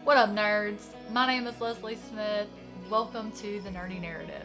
What up, nerds? My name is Leslie Smith. Welcome to The Nerdy Narrative.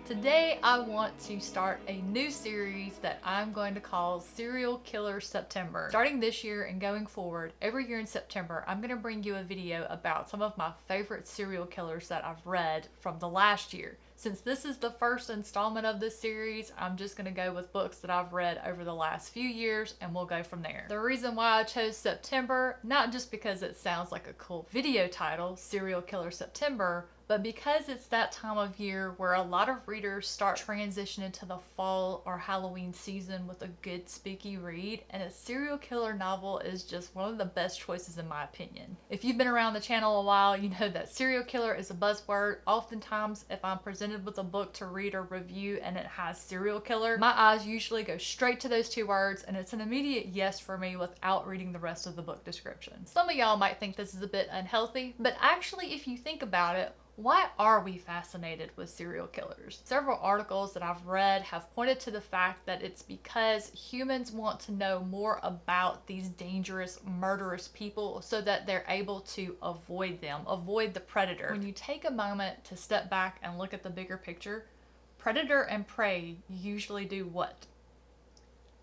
Today I want to start a new series that I'm going to call Serial Killer September. Starting this year and going forward, every year in September, I'm going to bring you a video about some of my favorite serial killers that I've read from the last year. Since this is the first installment of this series, I'm just going to go with books that I've read over the last few years and we'll go from there. The reason why I chose September, not just because it sounds like a cool video title, Serial Killer September, but because it's that time of year where a lot of readers start transitioning to the fall or Halloween season with a good spooky read, and a serial killer novel is just one of the best choices in my opinion. If you've been around the channel a while, you know that serial killer is a buzzword. Oftentimes, if I'm presented with a book to read or review and it has serial killer, my eyes usually go straight to those two words and it's an immediate yes for me without reading the rest of the book description. Some of y'all might think this is a bit unhealthy, but actually if you think about it, why are we fascinated with serial killers? Several articles that I've read have pointed to the fact that it's because humans want to know more about these dangerous, murderous people so that they're able to avoid them, avoid the predator. When you take a moment to step back and look at the bigger picture, predator and prey usually do what?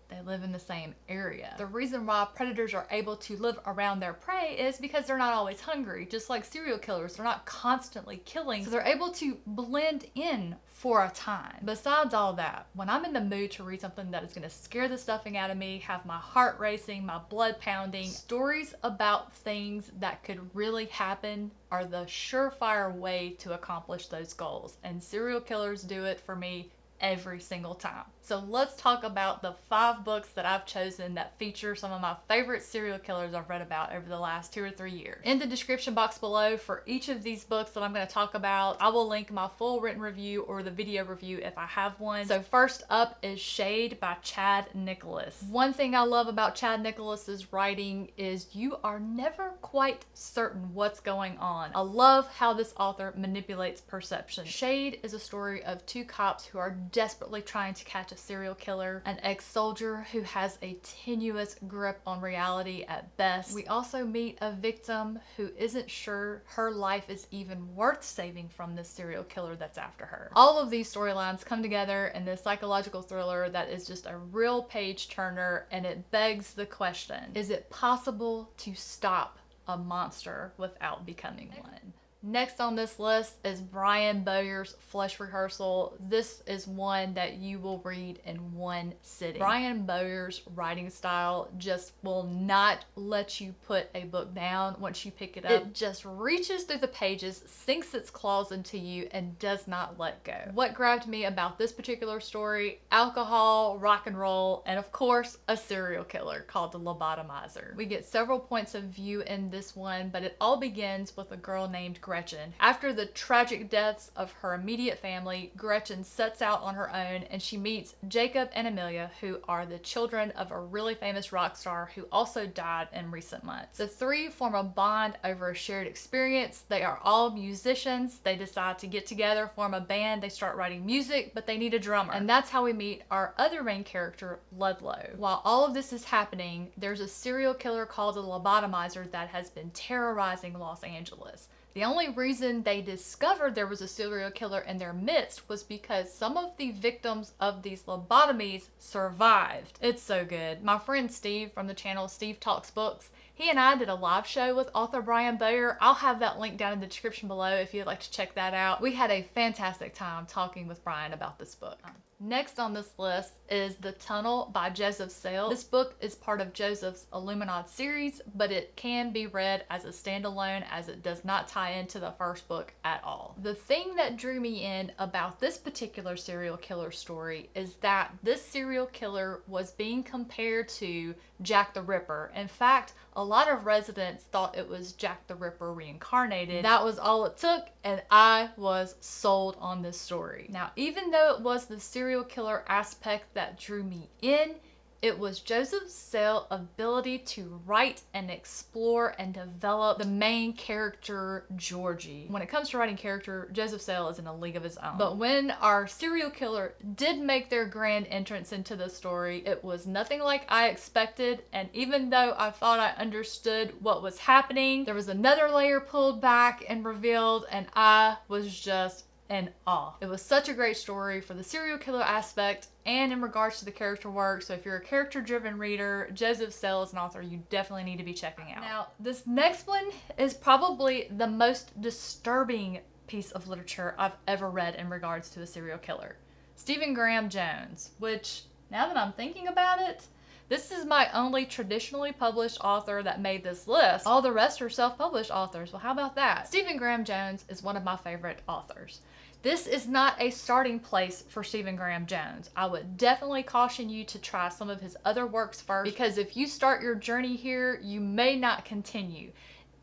They live in the same area. The reason why predators are able to live around their prey is because they're not always hungry. Just like serial killers, they're not constantly killing, so they're able to blend in for a time. Besides all that, when I'm in the mood to read something that is going to scare the stuffing out of me, have my heart racing, my blood pounding, stories about things that could really happen are the surefire way to accomplish those goals. And serial killers do it for me every single time. So let's talk about the 5 books that I've chosen that feature some of my favorite serial killers I've read about over the last 2 or 3 years. In the description box below for each of these books that I'm going to talk about, I will link my full written review or the video review if I have one. So first up is Shade by Chad Nicholas. One thing I love about Chad Nicholas's writing is you are never quite certain what's going on. I love how this author manipulates perception. Shade is a story of 2 cops who are desperately trying to catch a serial killer, an ex-soldier who has a tenuous grip on reality at best. We also meet a victim who isn't sure her life is even worth saving from this serial killer that's after her. All of these storylines come together in this psychological thriller that is just a real page turner, and it begs the question, is it possible to stop a monster without becoming one? Next on this list is Brian Bowyer's Flesh Rehearsal. This is one that you will read in one sitting. Brian Bowyer's writing style just will not let you put a book down once you pick it up. It just reaches through the pages, sinks its claws into you, and does not let go. What grabbed me about this particular story? Alcohol, rock and roll, and of course, a serial killer called the Lobotomizer. We get several points of view in this one, but it all begins with a girl named Gretchen. After the tragic deaths of her immediate family, Gretchen sets out on her own and she meets Jacob and Amelia, who are the children of a really famous rock star who also died in recent months. The 3 form a bond over a shared experience. They are all musicians. They decide to get together, form a band. They start writing music, but they need a drummer. And that's how we meet our other main character, Ludlow. While all of this is happening, there's a serial killer called the Lobotomizer that has been terrorizing Los Angeles. The only reason they discovered there was a serial killer in their midst was because some of the victims of these lobotomies survived. It's so good. My friend Steve from the channel Steve Talks Books, he and I did a live show with author Brian Bowyer. I'll have that link down in the description below if you'd like to check that out. We had a fantastic time talking with Brian about this book. Next on this list is The Tunnel by Joseph Sale. This book is part of Joseph's Illuminati series, but it can be read as a standalone as it does not tie into the first book at all. The thing that drew me in about this particular serial killer story is that this serial killer was being compared to Jack the Ripper. In fact, a lot of residents thought it was Jack the Ripper reincarnated. That was all it took, and I was sold on this story. Now, even though it was the serial killer aspect that drew me in, It was Joseph Sale's ability to write and explore and develop the main character, Georgie. When it comes to writing character, Joseph Sale is in a league of his own. But when our serial killer did make their grand entrance into the story, it was nothing like I expected, and even though I thought I understood what was happening, there was another layer pulled back and revealed, and I was just in awe. It was such a great story for the serial killer aspect and in regards to the character work. So if you're a character driven reader, Joseph Sale is an author you definitely need to be checking out. Now, this next one is probably the most disturbing piece of literature I've ever read in regards to a serial killer. Stephen Graham Jones, which, now that I'm thinking about it, this is my only traditionally published author that made this list. All the rest are self-published authors. Well, how about that? Stephen Graham Jones is one of my favorite authors. This is not a starting place for Stephen Graham Jones. I would definitely caution you to try some of his other works first, because if you start your journey here, you may not continue.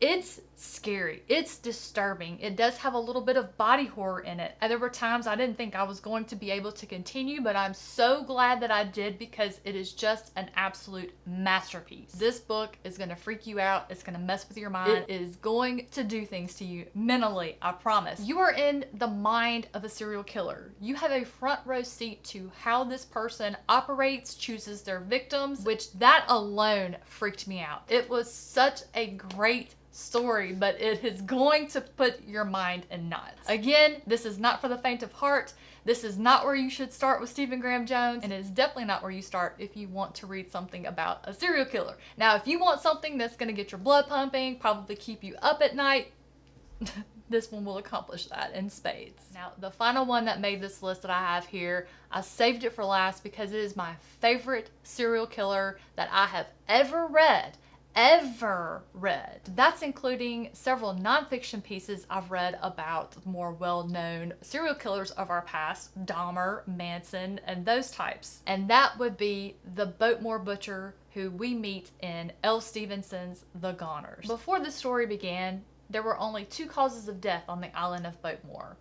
It's scary. It's disturbing. It does have a little bit of body horror in it. And there were times I didn't think I was going to be able to continue, but I'm so glad that I did, because it is just an absolute masterpiece. This book is going to freak you out. It's going to mess with your mind. It is going to do things to you mentally, I promise. You are in the mind of a serial killer. You have a front row seat to how this person operates, chooses their victims, which that alone freaked me out. It was such a great story, but it is going to put your mind in knots. Again, this is not for the faint of heart. This is not where you should start with Stephen Graham Jones, and it is definitely not where you start if you want to read something about a serial killer. Now, if you want something that's going to get your blood pumping, probably keep you up at night, this one will accomplish that in spades. Now, the final one that made this list that I have here, I saved it for last because it is my favorite serial killer that I have ever read. That's including several nonfiction pieces I've read about more well-known serial killers of our past, Dahmer, Manson, and those types. And that would be the Boatmore Butcher who we meet in L. Stevenson's The Goners. Before the story began, there were only 2 causes of death on the island of Boatmore: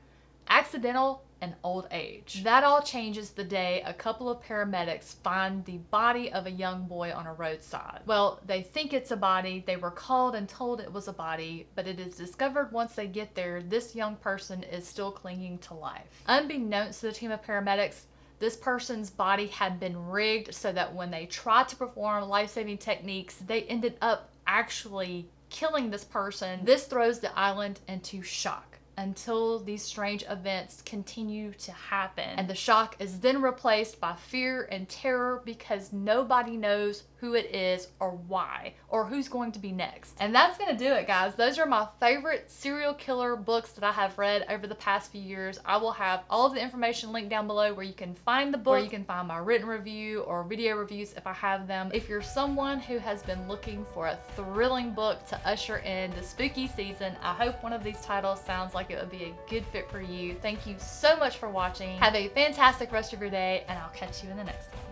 accidental and old age. That all changes the day a couple of paramedics find the body of a young boy on a roadside. Well, they think it's a body. They were called and told it was a body, but it is discovered once they get there, this young person is still clinging to life. Unbeknownst to the team of paramedics, this person's body had been rigged so that when they tried to perform life-saving techniques, they ended up actually killing this person. This throws the island into shock until these strange events continue to happen. And the shock is then replaced by fear and terror because nobody knows who it is or why or who's going to be next. And that's gonna do it, guys. Those are my favorite serial killer books that I have read over the past few years. I will have all of the information linked down below where you can find the book, where you can find my written review or video reviews if I have them. If you're someone who has been looking for a thrilling book to usher in the spooky season, I hope one of these titles sounds like it would be a good fit for you. Thank you so much for watching. Have a fantastic rest of your day, and I'll catch you in the next one.